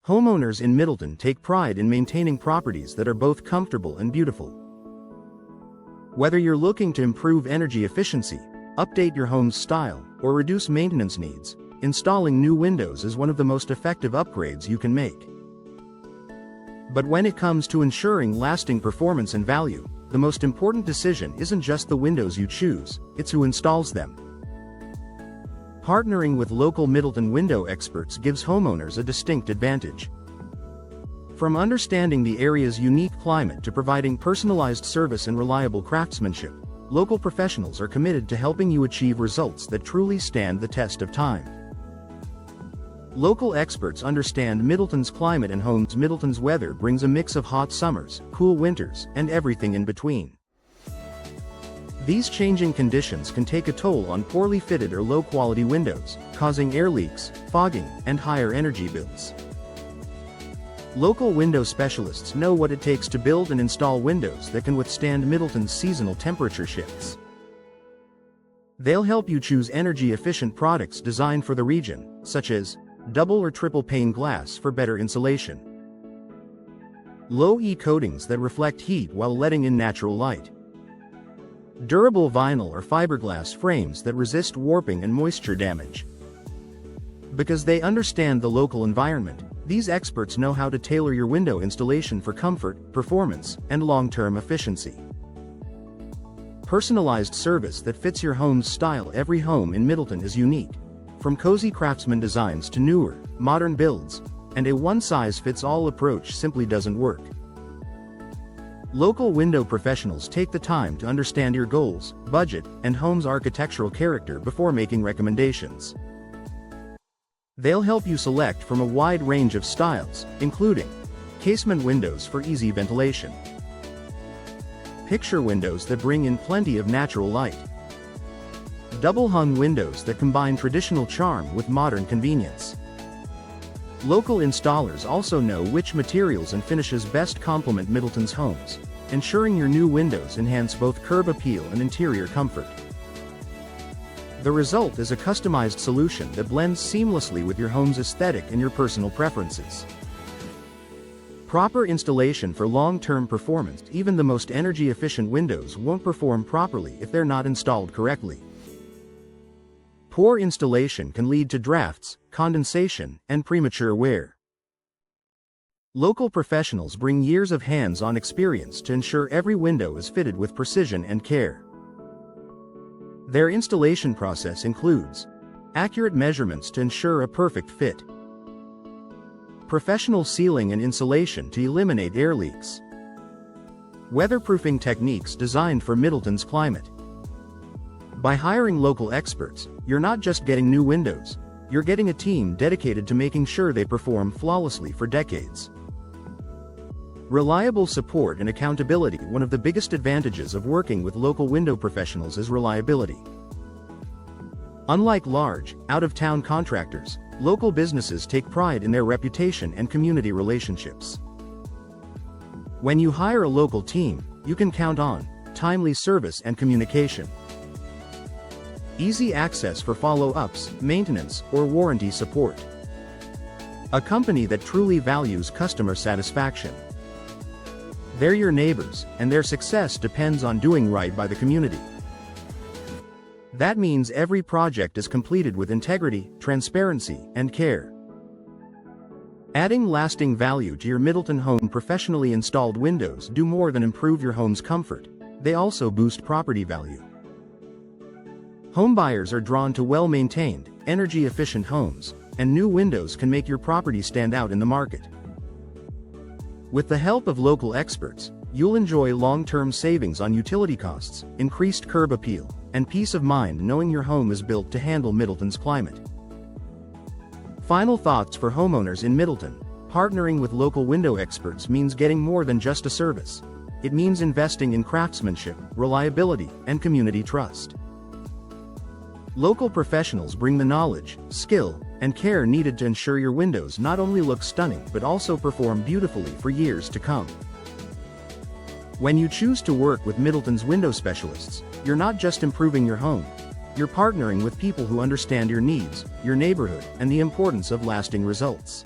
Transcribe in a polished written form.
Homeowners in Middleton take pride in maintaining properties that are both comfortable and beautiful. Whether you're looking to improve energy efficiency, update your home's style, or reduce maintenance needs, installing new windows is one of the most effective upgrades you can make. But when it comes to ensuring lasting performance and value, the most important decision isn't just the windows you choose, it's who installs them. Partnering with local Middleton window experts gives homeowners a distinct advantage. From understanding the area's unique climate to providing personalized service and reliable craftsmanship, local professionals are committed to helping you achieve results that truly stand the test of time. Local experts understand Middleton's climate and Middleton's weather brings a mix of hot summers, cool winters, and everything in between. These changing conditions can take a toll on poorly fitted or low-quality windows, causing air leaks, fogging, and higher energy bills. Local window specialists know what it takes to build and install windows that can withstand Middleton's seasonal temperature shifts. They'll help you choose energy-efficient products designed for the region, such as double or triple pane glass for better insulation, low-E coatings that reflect heat while letting in natural light, durable vinyl or fiberglass frames that resist warping and moisture damage. Because they understand the local environment, these experts know how to tailor your window installation for comfort, performance, and long-term efficiency. Personalized service that fits your home's style. Every home in Middleton is unique, from cozy craftsman designs to newer, modern builds, and a one-size-fits-all approach simply doesn't work. Local window professionals take the time to understand your goals, budget, and home's architectural character before making recommendations. They'll help you select from a wide range of styles, including casement windows for easy ventilation, picture windows that bring in plenty of natural light, double-hung windows that combine traditional charm with modern convenience. Local installers also know which materials and finishes best complement Middleton's homes, ensuring your new windows enhance both curb appeal and interior comfort. The result is a customized solution that blends seamlessly with your home's aesthetic and your personal preferences. Proper installation for long-term performance. Even the most energy-efficient windows won't perform properly if they're not installed correctly. Poor installation can lead to drafts, condensation, and premature wear. Local professionals bring years of hands-on experience to ensure every window is fitted with precision and care. Their installation process includes accurate measurements to ensure a perfect fit, professional sealing and insulation to eliminate air leaks, weatherproofing techniques designed for Middleton's climate. By hiring local experts, you're not just getting new windows, you're getting a team dedicated to making sure they perform flawlessly for decades. Reliable support and accountability. One of the biggest advantages of working with local window professionals is reliability. Unlike large, out-of-town contractors, local businesses take pride in their reputation and community relationships. When you hire a local team, you can count on timely service and communication, easy access for follow-ups, maintenance, or warranty support, a company that truly values customer satisfaction. They're your neighbors, and their success depends on doing right by the community. That means every project is completed with integrity, transparency, and care. Adding lasting value to your Middleton home. Professionally installed windows do more than improve your home's comfort, they also boost property value. Homebuyers are drawn to well-maintained, energy-efficient homes, and new windows can make your property stand out in the market. With the help of local experts, you'll enjoy long-term savings on utility costs, increased curb appeal, and peace of mind knowing your home is built to handle Middleton's climate. Final thoughts for homeowners in Middleton. Partnering with local window experts means getting more than just a service. It means investing in craftsmanship, reliability, and community trust. Local professionals bring the knowledge, skill, and care needed to ensure your windows not only look stunning but also perform beautifully for years to come. When you choose to work with Middleton's window specialists, you're not just improving your home, you're partnering with people who understand your needs, your neighborhood, and the importance of lasting results.